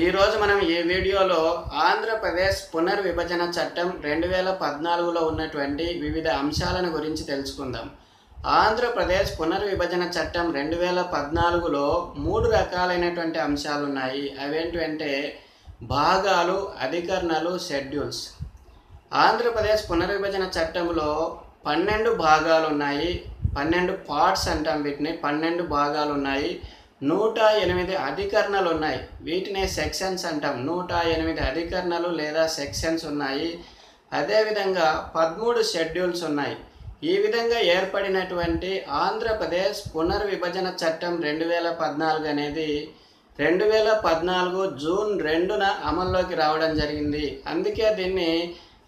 ఈరోజు మనం ఈ వీడియోలో ఆంధ్రప్రదేశ్ పునర్విభజన చట్టం 2014లో ఉన్నటువంటి వివిధ అంశాలను గురించి తెలుసుకుందాం. ఆంధ్రప్రదేశ్ పునర్విభజన చట్టం 2014లో 3 రకాలైనటువంటి అంశాలు ఉన్నాయి. అవేంటంటే భాగాలు, అధికరణలు, షెడ్యూల్స్. ఆంధ్రప్రదేశ్ పునర్విభజన చట్టంలో 12 భాగాలు ఉన్నాయి. 12 పార్ట్స్ అంటాం వీటిని. 12 భాగాలు ఉన్నాయి. 108 అధికరణలు ఉన్నాయి. వీటినే సెక్షన్స్ అంటాం. 108 అధికరణలు లేదా సెక్షన్స్ ఉన్నాయి. అదేవిధంగా 13 షెడ్యూల్స్ ఉన్నాయి. ఈ విధంగా ఏర్పడినటువంటి ఆంధ్రప్రదేశ్ పునర్విభజన చట్టం 2014 అనేది 2014 జూన్ 2న అమల్లోకి రావడం జరిగింది. అందుకే దీన్ని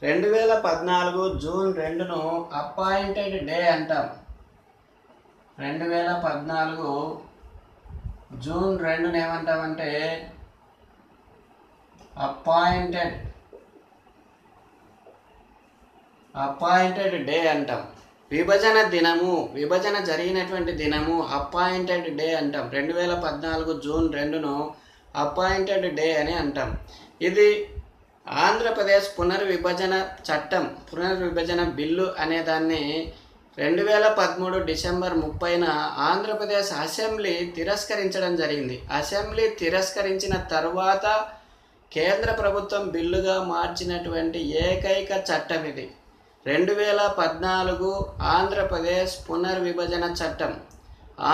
2014 జూన్ 2ను అపాయింటెడ్ డే అంటాం. 2014 జూన్ 2ను ఏమంటామంటే అపాయింటెడ్ డే అంటాం. విభజన దినము, విభజన జరిగినటువంటి దినము అపాయింటెడ్ డే అంటాం. 2014 జూన్ 2ను అపాయింటెడ్ డే అని అంటాం. ఇది ఆంధ్రప్రదేశ్ పునర్విభజన చట్టం, పునర్విభజన బిల్లు అనే దాన్ని 2013 డిసెంబర్ 30న ఆంధ్రప్రదేశ్ అసెంబ్లీ తిరస్కరించడం జరిగింది. అసెంబ్లీ తిరస్కరించిన తర్వాత కేంద్ర ప్రభుత్వం బిల్లుగా మార్చినటువంటి ఏకైక చట్టం ఇది. 2014 ఆంధ్రప్రదేశ్ పునర్విభజన చట్టం,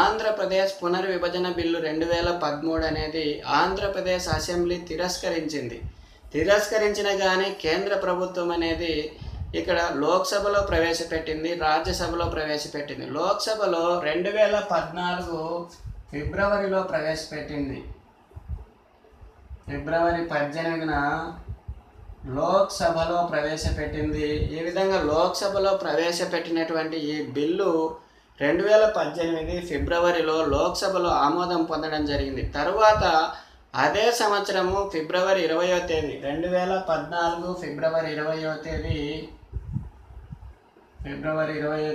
ఆంధ్రప్రదేశ్ పునర్విభజన బిల్లు 2013 అనేది ఆంధ్రప్రదేశ్ అసెంబ్లీ తిరస్కరించింది. తిరస్కరించిన కానీ కేంద్ర ప్రభుత్వం అనేది ఇక్కడ లోక్సభలో ప్రవేశపెట్టింది, రాజ్యసభలో ప్రవేశపెట్టింది. లోక్సభలో 2014 ఫిబ్రవరిలో ప్రవేశపెట్టింది. ఫిబ్రవరి 18న లోక్సభలో ప్రవేశపెట్టింది. ఈ విధంగా లోక్సభలో ప్రవేశపెట్టినటువంటి ఈ బిల్లు 2018 ఫిబ్రవరిలో లోక్సభలో ఆమోదం పొందడం జరిగింది. తరువాత అదే సంవత్సరము ఫిబ్రవరి 20వ తేదీ 2014 ఫిబ్రవరి 20వ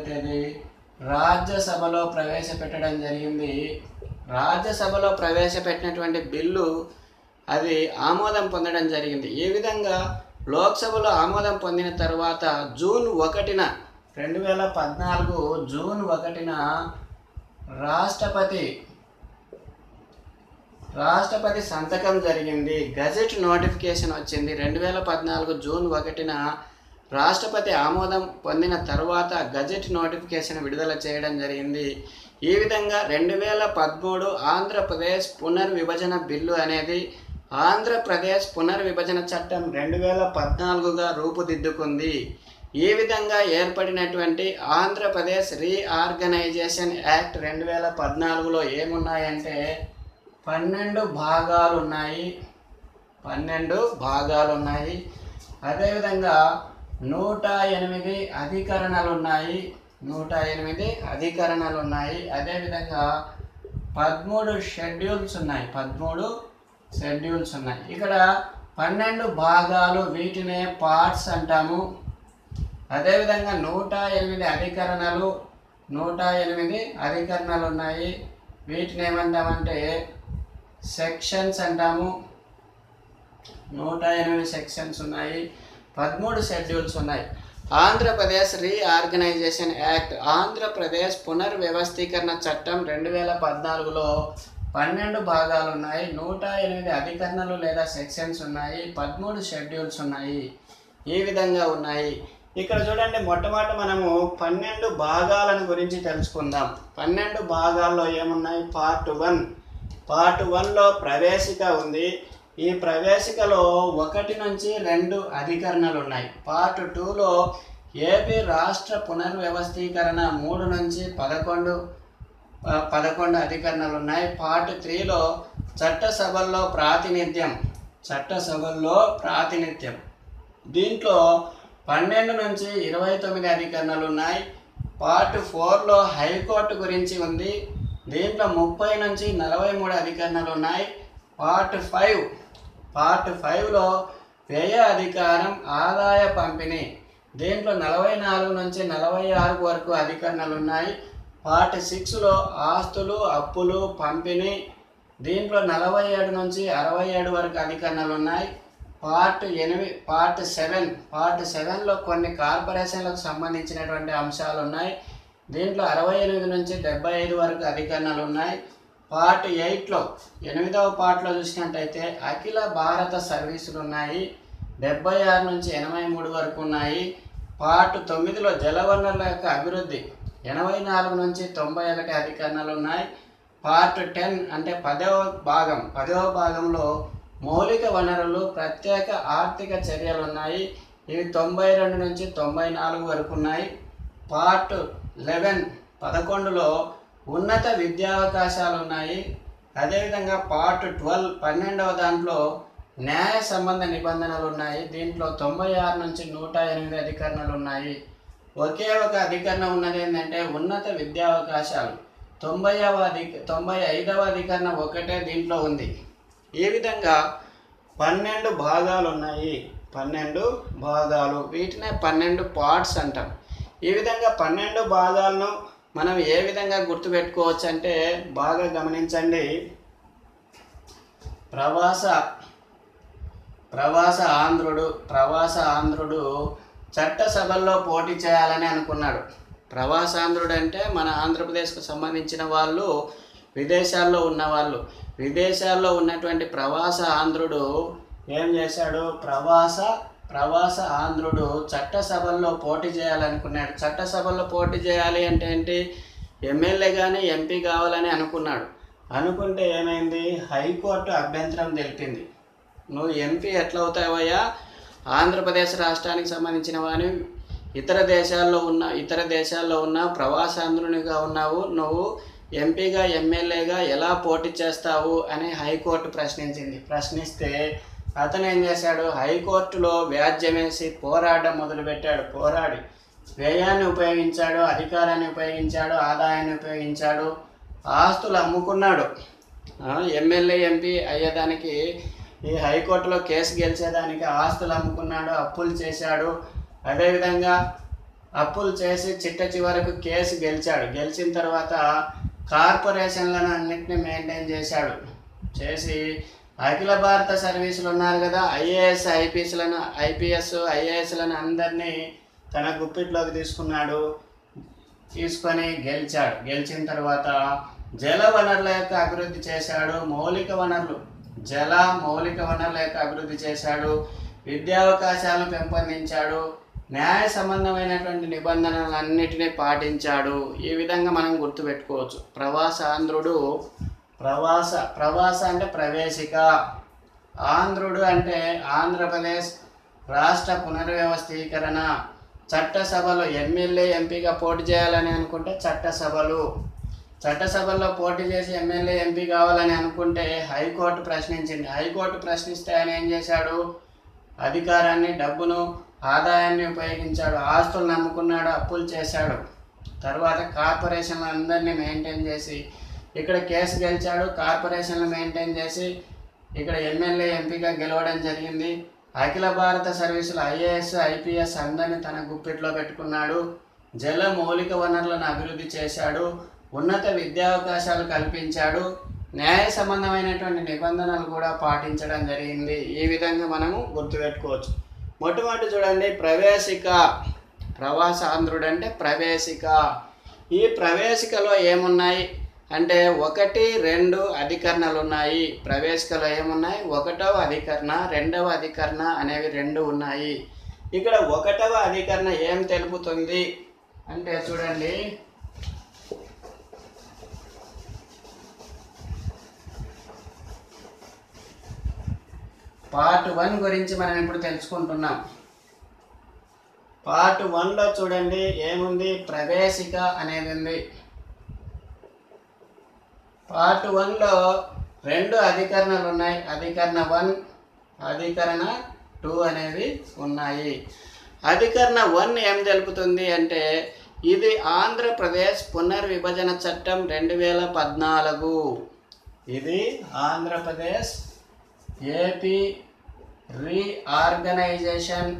తేదీ రాజ్యసభలో ప్రవేశపెట్టడం జరిగింది. రాజ్యసభలో ప్రవేశపెట్టినటువంటి బిల్లు అది ఆమోదం పొందడం జరిగింది. ఈ విధంగా లోక్సభలో ఆమోదం పొందిన తర్వాత జూన్ 1న 2014 జూన్ 1న రాష్ట్రపతి సంతకం జరిగింది. గజెట్ నోటిఫికేషన్ వచ్చింది. 2014 జూన్ 1న రాష్ట్రపతి ఆమోదం పొందిన తర్వాత గజెట్ నోటిఫికేషన్ విడుదల చేయడం జరిగింది. ఈ విధంగా 2013 ఆంధ్రప్రదేశ్ పునర్విభజన బిల్లు అనేది ఆంధ్రప్రదేశ్ పునర్విభజన చట్టం 2014గా రూపుదిద్దుకుంది. ఈ విధంగా ఏర్పడినటువంటి ఆంధ్రప్రదేశ్ రీఆర్గనైజేషన్ యాక్ట్ 2014లో ఏమున్నాయంటే 12 భాగాలు ఉన్నాయి. 12 భాగాలు ఉన్నాయి. అదేవిధంగా 108 అధికరణలు ఉన్నాయి. 108 అధికరణలు ఉన్నాయి. అదేవిధంగా 13 షెడ్యూల్స్ ఉన్నాయి. 13 షెడ్యూల్స్ ఉన్నాయి. ఇక్కడ 12 భాగాలు, వీటినే పార్ట్స్ అంటాము. అదేవిధంగా 108 అధికరణలు, 108 అధికరణలు ఉన్నాయి. వీటిని ఏమంటామంటే సెక్షన్స్ అంటాము. 108 సెక్షన్స్ ఉన్నాయి. 13 షెడ్యూల్స్ ఉన్నాయి. ఆంధ్రప్రదేశ్ రీఆర్గనైజేషన్ యాక్ట్, ఆంధ్రప్రదేశ్ పునర్వ్యవస్థీకరణ చట్టం 2014లో 12 భాగాలు ఉన్నాయి. 108 అధికరణలు లేదా సెక్షన్స్ ఉన్నాయి. 13 షెడ్యూల్స్ ఉన్నాయి. ఈ విధంగా ఉన్నాయి. ఇక్కడ చూడండి, మొట్టమొదట మనము 12 భాగాలను గురించి తెలుసుకుందాం. 12 భాగాల్లో ఏమున్నాయి? పార్ట్ 1లో ప్రవేశిక ఉంది. ఈ ప్రవేశికలో 1 నుంచి 2 అధికరణలు ఉన్నాయి. పార్ట్ 2లో ఏపీ రాష్ట్ర పునర్వ్యవస్థీకరణ 3 నుంచి 11 అధికరణలు ఉన్నాయి. పార్ట్ 3లో చట్టసభల్లో ప్రాతినిధ్యం, దీంట్లో 12 నుంచి 29 అధికరణలు ఉన్నాయి. పార్ట్ 4లో హైకోర్టు గురించి ఉంది. దీంట్లో 30 నుంచి 43 అధికరణలు ఉన్నాయి. పార్ట్ 5లో వ్యయ అధికారం, ఆదాయ పంపిణీ, దీంట్లో 44 నుంచి 46 వరకు అధికరణలు ఉన్నాయి. పార్ట్ 6లో ఆస్తులు, అప్పులు, పంపిణీ, దీంట్లో 47 నుంచి 67 వరకు అధికరణలు ఉన్నాయి. పార్ట్ 7లో కొన్ని కార్పొరేషన్లకు సంబంధించినటువంటి అంశాలు ఉన్నాయి. దీంట్లో 68 నుంచి 75 వరకు అధికరణలు ఉన్నాయి. పార్ట్ 8లో 8వ పార్ట్లో చూసినట్టయితే అఖిల భారత సర్వీసులు ఉన్నాయి. 76 నుంచి 83 వరకు ఉన్నాయి. పార్ట్ 9లో జలవనరుల యొక్క అభివృద్ధి 84 నుంచి 91 అధికరణలు ఉన్నాయి. పార్ట్ 10 అంటే 10వ భాగంలో మౌలిక వనరులు ప్రత్యేక ఆర్థిక చర్యలు ఉన్నాయి. ఇవి 92 నుంచి 94 వరకు ఉన్నాయి. పార్ట్ 11లో ఉన్నత విద్యావకాశాలు ఉన్నాయి. అదేవిధంగా పార్ట్ 12వ దాంట్లో న్యాయ సంబంధ నిబంధనలు ఉన్నాయి. దీంట్లో 96 నుంచి 108 అధికరణలు ఉన్నాయి. ఒకే ఒక అధికరణం ఉన్నది ఏంటంటే ఉన్నత విద్యావకాశాలు. 95వ అధికరణం ఒకటే దీంట్లో ఉంది. ఈ విధంగా 12 భాగాలు ఉన్నాయి. 12 భాగాలు, వీటినే 12 పార్ట్స్ అంటాం. ఈ విధంగా 12 భాగాలను మనం ఏ విధంగా గుర్తుపెట్టుకోవచ్చు అంటే బాగా గమనించండి. ప్రవాస ఆంధ్రుడు చట్టసభల్లో పోటీ చేయాలని అనుకున్నాడు. ప్రవాసాంధ్రుడు అంటే మన ఆంధ్రప్రదేశ్కు సంబంధించిన వాళ్ళు, విదేశాల్లో ఉన్నవాళ్ళు. విదేశాల్లో ఉన్నటువంటి ప్రవాస ఆంధ్రుడు ఏం చేశాడు? ప్రవాస ఆంధ్రుడు చట్టసభల్లో పోటీ చేయాలనుకున్నాడు. చట్టసభల్లో పోటీ చేయాలి అంటే ఏంటి? ఎమ్మెల్యే కానీ ఎంపీ కావాలని అనుకున్నాడు. అనుకుంటే ఏమైంది? హైకోర్టు అభ్యంతరం తెలిపింది. నువ్వు ఎంపీ ఎట్లా అవుతావయ్యా? ఆంధ్రప్రదేశ్ రాష్ట్రానికి సంబంధించిన వాని ఇతర దేశాల్లో ఉన్న ప్రవాసాంధ్రునిగా ఉన్నావు, నువ్వు ఎంపీగా ఎమ్మెల్యేగా ఎలా పోటీ చేస్తావు అని హైకోర్టు ప్రశ్నిస్తే అతను ఏం చేశాడు? హైకోర్టులో వ్యాజ్యం వేసి పోరాడడం మొదలుపెట్టాడు. పోరాడి వ్యయాన్ని ఉపయోగించాడు, అధికారాన్ని ఉపయోగించాడు, ఆదాయాన్ని ఉపయోగించాడు, ఆస్తులు అమ్ముకున్నాడు. ఎమ్మెల్యే ఎంపీ అయ్యేదానికి, ఈ హైకోర్టులో కేసు గెలిచేదానికి ఆస్తులు అమ్ముకున్నాడు, అప్పులు చేశాడు. అదేవిధంగా అప్పులు చేసి చివరకు కేసు గెలిచాడు. గెలిచిన తర్వాత కార్పొరేషన్లను అన్నింటినీ మెయింటైన్ చేసి అఖిల భారత సర్వీసులు ఉన్నారు కదా, ఐపీఎస్ ఐఏఎస్లను అందరినీ తన గుప్పిట్లోకి తీసుకొని గెలిచాడు. గెలిచిన తర్వాత జల వనరుల యొక్క అభివృద్ధి చేశాడు. మౌలిక వనరుల యొక్క అభివృద్ధి చేశాడు. విద్యావకాశాలను పెంపొందించాడు. న్యాయ సంబంధమైనటువంటి నిబంధనలన్నిటినీ పాటించాడు. ఈ విధంగా మనం గుర్తుపెట్టుకోవచ్చు. ప్రవాసాంధ్రుడు, ప్రవాస అంటే ప్రవేశిక, ఆంధ్రుడు అంటే ఆంధ్రప్రదేశ్ రాష్ట్ర పునర్వ్యవస్థీకరణ. చట్టసభలో ఎమ్మెల్యే ఎంపీగా పోటీ చేయాలని అనుకుంటే చట్టసభల్లో పోటీ చేసి ఎమ్మెల్యే ఎంపీ కావాలని అనుకుంటే హైకోర్టు ప్రశ్నించింది. హైకోర్టు ప్రశ్నిస్తే ఆయన ఏం చేశాడు? అధికారాన్ని, డబ్బును, ఆదాయాన్ని ఉపయోగించాడు, ఆస్తులు నమ్ముకున్నాడు, అప్పులు చేశాడు. తర్వాత కార్పొరేషన్లు అందరినీ మెయింటైన్ చేసి ఇక్కడ కేసు గెలిచాడు. కార్పొరేషన్లు మెయింటైన్ చేసి ఇక్కడ ఎమ్మెల్యే ఎంపీగా గెలవడం జరిగింది. అఖిల భారత సర్వీసులు ఐఏఎస్ ఐపీఎస్ అందరినీ తన గుప్పిట్లో పెట్టుకున్నాడు. జల మౌలిక వనరులను అభివృద్ధి చేశాడు. ఉన్నత విద్యావకాశాలు కల్పించాడు. న్యాయ సంబంధమైనటువంటి నిబంధనలు కూడా పాటించడం జరిగింది. ఈ విధంగా మనము గుర్తుపెట్టుకోవచ్చు. మొట్టమొదటి చూడండి, ప్రవాసాంధ్రుడు అంటే ప్రవేశిక. ఈ ప్రవేశికలో ఏమున్నాయి అంటే 1, 2 అధికరణలు ఉన్నాయి. ప్రవేశికలో ఏమున్నాయి? 1వ అధికరణ, 2వ అధికరణ అనేవి 2 ఉన్నాయి. ఇక్కడ 1వ అధికరణ ఏం తెలుపుతుంది అంటే చూడండి, పార్ట్ 1 గురించి మనం ఇప్పుడు తెలుసుకుంటున్నాం. పార్ట్ 1లో చూడండి ఏముంది? ప్రవేశిక అనేది ఉంది. పార్ట్ 1లో 2 అధికరణలు ఉన్నాయి. అధికరణ 1, అధికరణ 2 అనేవి ఉన్నాయి. అధికరణ 1 ఏం తెలుపుతుంది అంటే ఇది ఆంధ్రప్రదేశ్ పునర్విభజన చట్టం 2014. ఇది ఆంధ్రప్రదేశ్ ఏపీ రీఆర్గనైజేషన్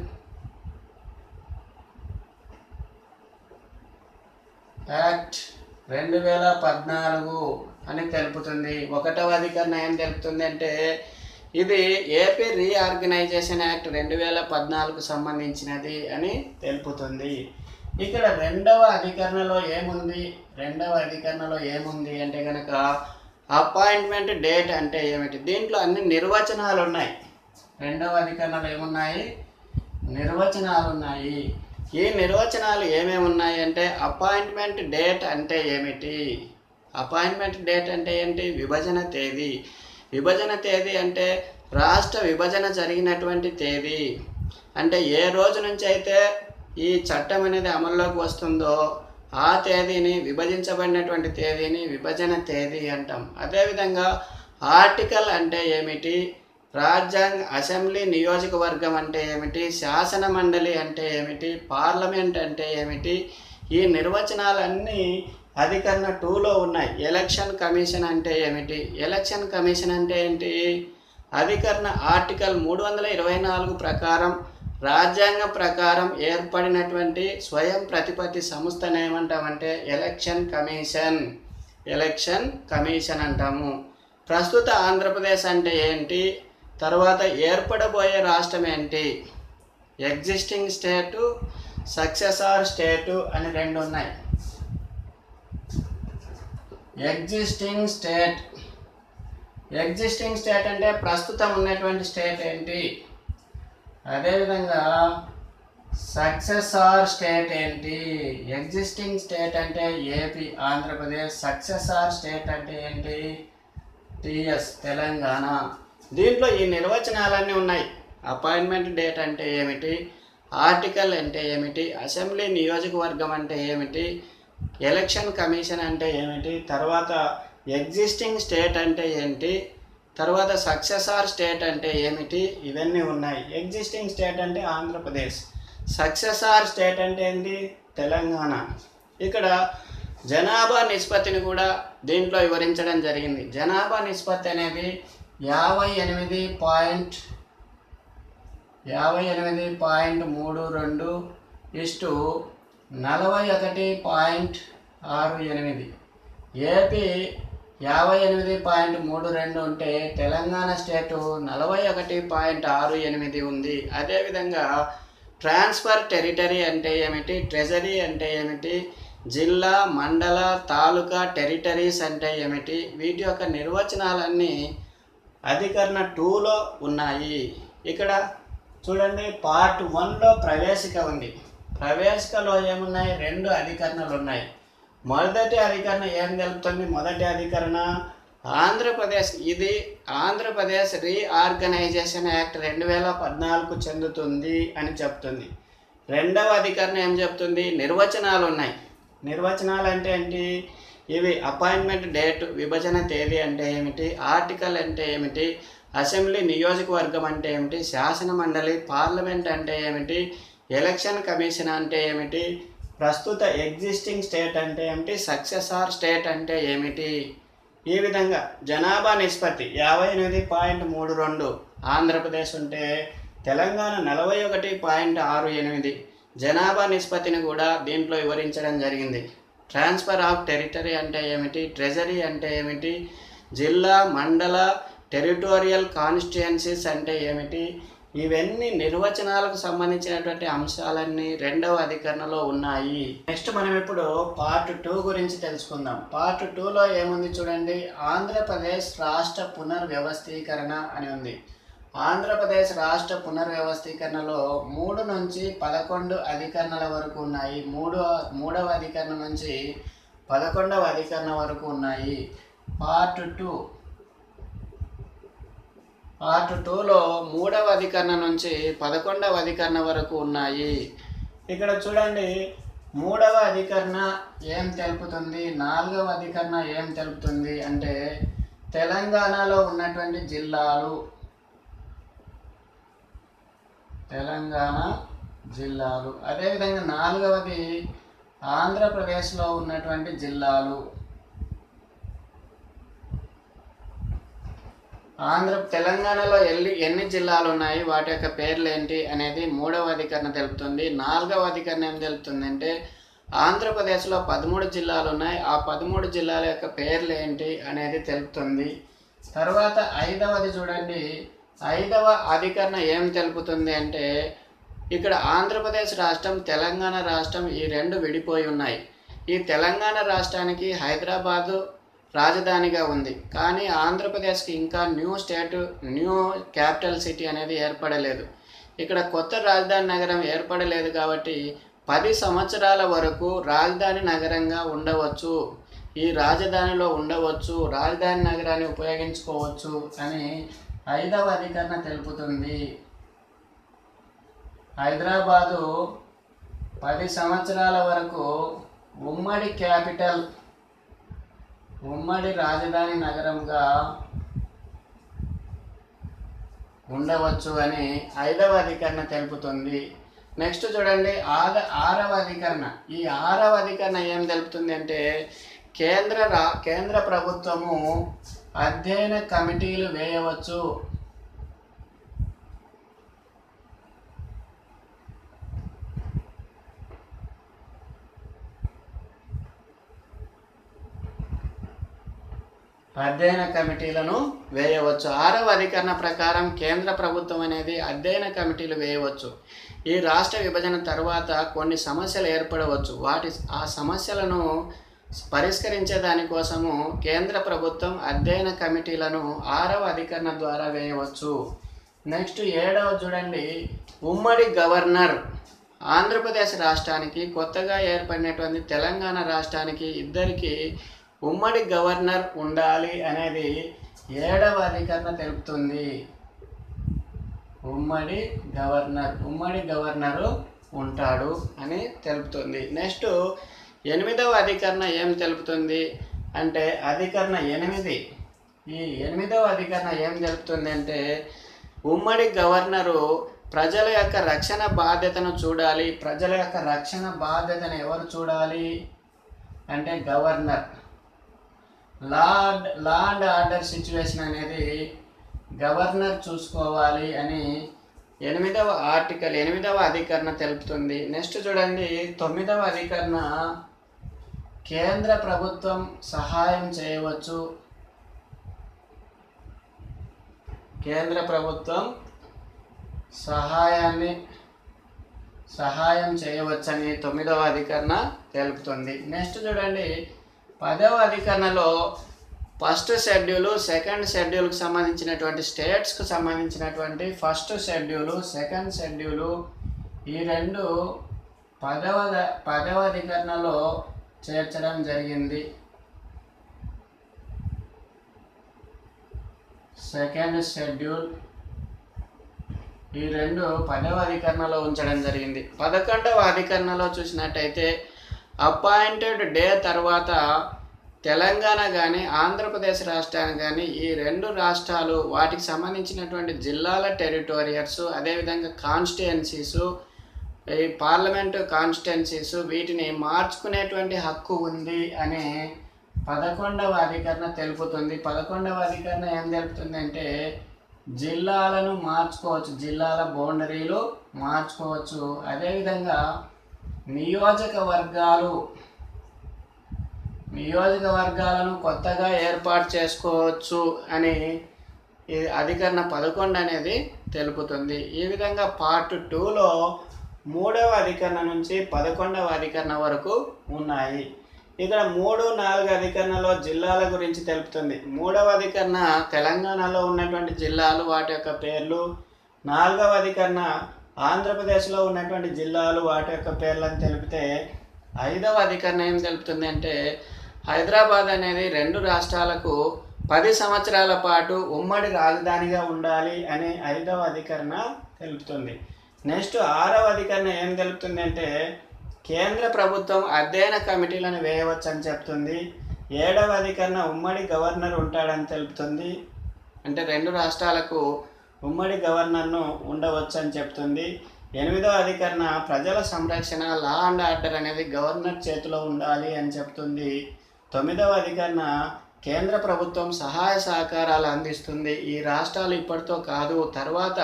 యాక్ట్ 2014 అని తెలుపుతుంది. 1వ అధికరణం ఏం తెలుపుతుంది అంటే ఇది ఏపీ రీఆర్గనైజేషన్ యాక్ట్ 2014కు సంబంధించినది అని తెలుపుతుంది. ఇక్కడ రెండవ అధికరణలో ఏముంది అంటే కనుక అపాయింట్మెంట్ డేట్ అంటే ఏమిటి? దీంట్లో అన్ని నిర్వచనాలు ఉన్నాయి. రెండవ అధికరణలో ఏమున్నాయి? నిర్వచనాలు ఉన్నాయి. ఈ నిర్వచనాలు ఏమేమి ఉన్నాయి అంటే అపాయింట్మెంట్ డేట్ అంటే ఏమిటి? అపాయింట్మెంట్ డేట్ అంటే ఏంటి? విభజన తేదీ. విభజన తేదీ అంటే రాష్ట్ర విభజన జరిగినటువంటి తేదీ. అంటే ఏ రోజు నుంచి అయితే ఈ చట్టం అనేది అమల్లోకి వస్తుందో ఆ తేదీని, విభజించబడినటువంటి తేదీని విభజన తేదీ అంటాం. అదేవిధంగా ఆర్టికల్ అంటే ఏమిటి? రాజ్యాంగ అసెంబ్లీ నియోజకవర్గం అంటే ఏమిటి? శాసన మండలి అంటే ఏమిటి? పార్లమెంట్ అంటే ఏమిటి? ఈ నిర్వచనాలన్నీ అధికరణ 2లో ఉన్నాయి. ఎలక్షన్ కమిషన్ అంటే ఏమిటి? ఎలక్షన్ కమిషన్ అంటే ఏంటి? అధికరణ ఆర్టికల్ 324 ప్రకారం రాజ్యాంగం ప్రకారం ఏర్పడినటువంటి స్వయం ప్రతిపత్తి సంస్థను ఏమంటామంటే ఎలక్షన్ కమిషన్ అంటాము. ప్రస్తుత ఆంధ్రప్రదేశ్ అంటే ఏంటి? తర్వాత ఏర్పడబోయే రాష్ట్రం ఏంటి? ఎగ్జిస్టింగ్ స్టేటు, సక్సెసార్ స్టేటు అని 2 ఉన్నాయి. ఎగ్జిస్టింగ్ స్టేట్ అంటే ప్రస్తుతం ఉన్నటువంటి స్టేట్ ఏంటి? అదేవిధంగా సక్సెసార్ స్టేట్ ఏంటి? ఎగ్జిస్టింగ్ స్టేట్ అంటే ఏపీ, ఆంధ్రప్రదేశ్. సక్సెసార్ స్టేట్ అంటే ఏంటి? టిఎస్, తెలంగాణ. దీంట్లో ఈ నిర్వచనాలన్నీ ఉన్నాయి. అపాయింట్మెంట్ డేట్ అంటే ఏమిటి? ఆర్టికల్ అంటే ఏమిటి? అసెంబ్లీ నియోజకవర్గం అంటే ఏమిటి? ఎలక్షన్ కమిషన్ అంటే ఏమిటి? తర్వాత ఎగ్జిస్టింగ్ స్టేట్ అంటే ఏంటి? తర్వాత సక్సెసార్ స్టేట్ అంటే ఏమిటి? ఇవన్నీ ఉన్నాయి. ఎగ్జిస్టింగ్ స్టేట్ అంటే ఆంధ్రప్రదేశ్, సక్సెసార్ స్టేట్ అంటే ఏంటి? తెలంగాణ. ఇక్కడ జనాభా నిష్పత్తిని కూడా దీంట్లో వివరించడం జరిగింది. జనాభా నిష్పత్తి అనేది 58.32:41.68. ఏపీ 58.32 ఉంటే తెలంగాణ స్టేటు 41.68 ఉంది. అదేవిధంగా ట్రాన్స్ఫర్ టెరిటరీ అంటే ఏమిటి? ట్రెజరీ అంటే ఏమిటి? జిల్లా, మండల, తాలూకా టెరిటరీస్ అంటే ఏమిటి? వీటి యొక్క నిర్వచనాలన్నీ అధికరణ 2లో ఉన్నాయి. ఇక్కడ చూడండి, పార్ట్ 1లో ప్రవేశిక ఉంది. ప్రవేశికలో ఏమున్నాయి? 2 అధికరణలు ఉన్నాయి. మొదటి అధికరణ ఏం తెలుపుతుంది? మొదటి అధికరణ ఆంధ్రప్రదేశ్, ఇది ఆంధ్రప్రదేశ్ రీఆర్గనైజేషన్ యాక్ట్ 2014కు చెందుతుంది అని చెప్తుంది. రెండవ అధికరణ ఏం చెప్తుంది? నిర్వచనాలు ఉన్నాయి. నిర్వచనాలు అంటే ఏంటి? ఇవి అపాయింట్మెంట్ డేట్, విభజన తేదీ అంటే ఏమిటి? ఆర్టికల్ అంటే ఏమిటి? అసెంబ్లీ నియోజకవర్గం అంటే ఏమిటి? శాసన మండలి, పార్లమెంట్ అంటే ఏమిటి? ఎలక్షన్ కమిషన్ అంటే ఏమిటి? ప్రస్తుత ఎగ్జిస్టింగ్ స్టేట్ అంటే ఏమిటి? సక్సెసార్ స్టేట్ అంటే ఏమిటి? ఈ విధంగా జనాభా నిష్పత్తి 58.32 ఆంధ్రప్రదేశ్ ఉంటే తెలంగాణ 41.68 జనాభా నిష్పత్తిని కూడా దీంట్లో వివరించడం జరిగింది. ట్రాన్స్ఫర్ ఆఫ్ టెరిటరీ అంటే ఏమిటి? ట్రెజరీ అంటే ఏమిటి? జిల్లా, మండల, టెరిటోరియల్ కాన్స్టిట్యుయెన్సీస్ అంటే ఏమిటి? ఇవన్నీ నిర్వచనాలకు సంబంధించినటువంటి అంశాలన్నీ రెండవ అధికరణలో ఉన్నాయి. నెక్స్ట్ మనం ఇప్పుడు పార్ట్ 2 గురించి తెలుసుకుందాం. పార్ట్ 2లో ఏముంది చూడండి, ఆంధ్రప్రదేశ్ రాష్ట్ర పునర్వ్యవస్థీకరణ అని ఉంది. ఆంధ్రప్రదేశ్ రాష్ట్ర పునర్వ్యవస్థీకరణలో 3 నుంచి 11 అధికరణల వరకు ఉన్నాయి. మూడవ అధికరణం నుంచి 11వ అధికరణం వరకు ఉన్నాయి. పార్ట్ 2లో 3వ అధికరణం నుంచి 11వ అధికరణం వరకు ఉన్నాయి. ఇక్కడ చూడండి, 3వ అధికరణ ఏం తెలుపుతుంది, 4వ అధికరణ ఏం తెలుపుతుంది అంటే తెలంగాణలో ఉన్నటువంటి జిల్లాలు, అదేవిధంగా 4వది ఆంధ్రప్రదేశ్లో ఉన్నటువంటి జిల్లాలు. తెలంగాణలో ఎన్ని జిల్లాలు ఉన్నాయి, వాటి యొక్క పేర్లు ఏంటి అనేది 3వ అధికరణ తెలుపుతుంది. 4వ అధికరణ ఏం తెలుపుతుంది అంటే ఆంధ్రప్రదేశ్లో 13 జిల్లాలు ఉన్నాయి. ఆ 13 జిల్లాల యొక్క పేర్లు ఏంటి అనేది తెలుపుతుంది. తర్వాత ఐదవది చూడండి, ఐదవ అధికరణ ఏం తెలుపుతుంది అంటే ఇక్కడ ఆంధ్రప్రదేశ్ రాష్ట్రం, తెలంగాణ రాష్ట్రం ఈ రెండు విడిపోయి ఉన్నాయి. ఈ తెలంగాణ రాష్ట్రానికి హైదరాబాదు రాజధానిగా ఉంది, కానీ ఆంధ్రప్రదేశ్కి ఇంకా న్యూ క్యాపిటల్ సిటీ అనేది ఏర్పడలేదు. ఇక్కడ కొత్త రాజధాని నగరం ఏర్పడలేదు కాబట్టి 10 సంవత్సరాల వరకు రాజధాని నగరంగా ఉండవచ్చు, ఈ రాజధానిలో ఉండవచ్చు, రాజధాని నగరాన్ని ఉపయోగించుకోవచ్చు అని ఐదవ అధికరణ తెలుపుతుంది. హైదరాబాదు 10 సంవత్సరాల వరకు ఉమ్మడి రాజధాని నగరంగా ఉండవచ్చు అని ఐదవ అధికరణ తెలుపుతుంది. నెక్స్ట్ చూడండి, ఆరవ అధికరణ. ఈ ఆరవ అధికరణ ఏం తెలుపుతుంది అంటే కేంద్ర ప్రభుత్వము అధ్యయన కమిటీలు వేయవచ్చు. అధ్యయన కమిటీలను వేయవచ్చు. ఆరవ అధికరణ ప్రకారం కేంద్ర ప్రభుత్వం అనేది అధ్యయన కమిటీలు వేయవచ్చు. ఈ రాష్ట్ర విభజన తర్వాత కొన్ని సమస్యలు ఏర్పడవచ్చు, ఆ సమస్యలను పరిష్కరించే దానికోసము కేంద్ర ప్రభుత్వం అధ్యయన కమిటీలను ఆరవ అధికరణ ద్వారా వేయవచ్చు. నెక్స్ట్ ఏడవ చూడండి, ఉమ్మడి గవర్నర్. ఆంధ్రప్రదేశ్ రాష్ట్రానికి కొత్తగా ఏర్పడినటువంటి తెలంగాణ రాష్ట్రానికి ఇద్దరికి ఉమ్మడి గవర్నర్ ఉండాలి అనేది ఏడవ అధికరణ తెలుపుతుంది. ఉమ్మడి గవర్నరు ఉంటాడు అని తెలుపుతుంది. నెక్స్ట్ ఎనిమిదవ అధికరణ ఏం తెలుపుతుంది అంటే అధికరణ 8. ఈ ఎనిమిదవ అధికరణ ఏం తెలుపుతుంది అంటే ఉమ్మడి గవర్నరు ప్రజల యొక్క రక్షణ బాధ్యతను చూడాలి. ప్రజల యొక్క రక్షణ బాధ్యతను ఎవరు చూడాలి అంటే governor. Law and order situation అనేది గవర్నర్ చూసుకోవాలి అని 8వ అధికరణ తెలుపుతుంది. నెక్స్ట్ చూడండి 9వ అధికరణ, కేంద్ర ప్రభుత్వం సహాయం చేయవచ్చు. కేంద్ర ప్రభుత్వం సహాయం చేయవచ్చని 9వ అధికరణ తెలుపుతుంది. నెక్స్ట్ చూడండి 10వ అధికరణలో ఫస్ట్ షెడ్యూలు, సెకండ్ షెడ్యూల్కి సంబంధించినటువంటి స్టేట్స్కు సంబంధించినటువంటి ఫస్ట్ షెడ్యూలు, సెకండ్ షెడ్యూలు ఈ రెండు 10వ అధికరణలో చేర్చడం జరిగింది. సెకండ్ షెడ్యూల్ ఈ రెండు 10వ అధికరణలో ఉంచడం జరిగింది. 11వ అధికరణలో చూసినట్టయితే అపాయింటెడ్ డే తర్వాత తెలంగాణ కానీ ఆంధ్రప్రదేశ్ రాష్ట్రాన్ని కానీ ఈ రెండు రాష్ట్రాలు వాటికి సంబంధించినటువంటి జిల్లాల టెరిటోరియల్స్, అదేవిధంగా కాన్స్టిట్యుయెన్సీసు, ఈ పార్లమెంటు కాన్స్టిట్యుయెన్సీసు వీటిని మార్చుకునేటువంటి హక్కు ఉంది అని 11వ అధికరణ తెలుపుతుంది. 11వ అధికరణ ఏం తెలుపుతుంది అంటే జిల్లాలను మార్చుకోవచ్చు, జిల్లాల బౌండరీలు మార్చుకోవచ్చు. అదేవిధంగా నియోజకవర్గాలను కొత్తగా ఏర్పాటు చేసుకోవచ్చు అని ఈ అధికరణ 11 అనేది తెలుపుతుంది. ఈ విధంగా పార్ట్ 2లో 3వ అధికరణ నుంచి 11వ అధికరణ వరకు ఉన్నాయి. ఇక్కడ 3, 4 అధికరణలో జిల్లాల గురించి తెలుపుతుంది. 3వ అధికరణ తెలంగాణలో ఉన్నటువంటి జిల్లాలు వాటి యొక్క పేర్లు, 4వ అధికరణ ఆంధ్రప్రదేశ్లో ఉన్నటువంటి జిల్లాలు వాటి యొక్క పేర్లను తెలిపితే 5వ అధికరణ ఏం తెలుపుతుంది అంటే హైదరాబాద్ అనేది రెండు రాష్ట్రాలకు 10 సంవత్సరాల పాటు ఉమ్మడి రాజధానిగా ఉండాలి అని 5వ అధికరణ తెలుపుతుంది. నెక్స్ట్ 6వ అధికరణ ఏం తెలుపుతుంది అంటే కేంద్ర ప్రభుత్వం అధ్యయన కమిటీలను వేయవచ్చు అని చెప్తుంది. 7వ అధికరణ ఉమ్మడి గవర్నర్ ఉంటాడని తెలుపుతుంది, అంటే రెండు రాష్ట్రాలకు ఉమ్మడి గవర్నర్ను ఉండవచ్చు అని చెప్తుంది. 8వ అధికరణ ప్రజల సంరక్షణ, లా అండ్ ఆర్డర్ అనేది గవర్నర్ చేతిలో ఉండాలి అని చెప్తుంది. 9వ అధికరణ కేంద్ర ప్రభుత్వం సహాయ సహకారాలు అందిస్తుంది. ఈ రాష్ట్రాలు ఇప్పటితో కాదు, తర్వాత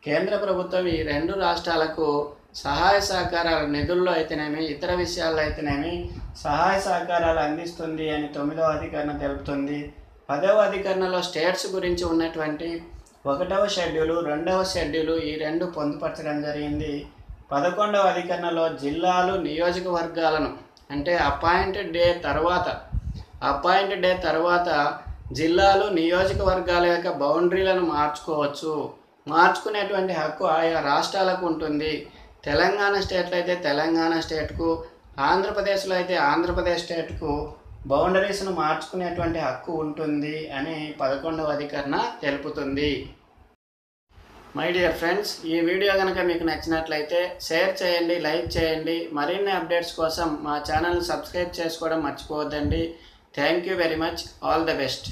కేంద్ర ప్రభుత్వం ఈ రెండు రాష్ట్రాలకు సహాయ సహకారాలు నిధుల్లో అయితేనేమి ఇతర విషయాల్లో అయితేనేమి సహాయ సహకారాలు అందిస్తుంది అని 9వ అధికరణ తెలుపుతుంది. 10వ అధికరణలో స్టేట్స్ గురించి ఉన్నటువంటి 1వ షెడ్యూలు 2వ షెడ్యూలు ఈ రెండు పొందుపరచడం జరిగింది. 11వ అధికరణలో జిల్లాలు నియోజకవర్గాలను అంటే అపాయింటెడ్ డే తర్వాత జిల్లాలు నియోజకవర్గాల యొక్క బౌండరీలను మార్చుకునేటువంటి హక్కు ఆయా రాష్ట్రాలకు ఉంటుంది. తెలంగాణ స్టేట్లో అయితే తెలంగాణ స్టేట్కు, ఆంధ్రప్రదేశ్లో అయితే ఆంధ్రప్రదేశ్ స్టేట్కు బౌండరీస్ను మార్చుకునేటువంటి హక్కు ఉంటుంది అని 11వ అధికరణ తెలుపుతుంది. మై డియర్ ఫ్రెండ్స్, ఈ వీడియో కనుక మీకు నచ్చినట్లయితే షేర్ చేయండి, లైక్ చేయండి. మరిన్ని అప్డేట్స్ కోసం మా ఛానల్ని సబ్స్క్రైబ్ చేసుకోవడం మర్చిపోవద్దండి. Thank you very much. All the best.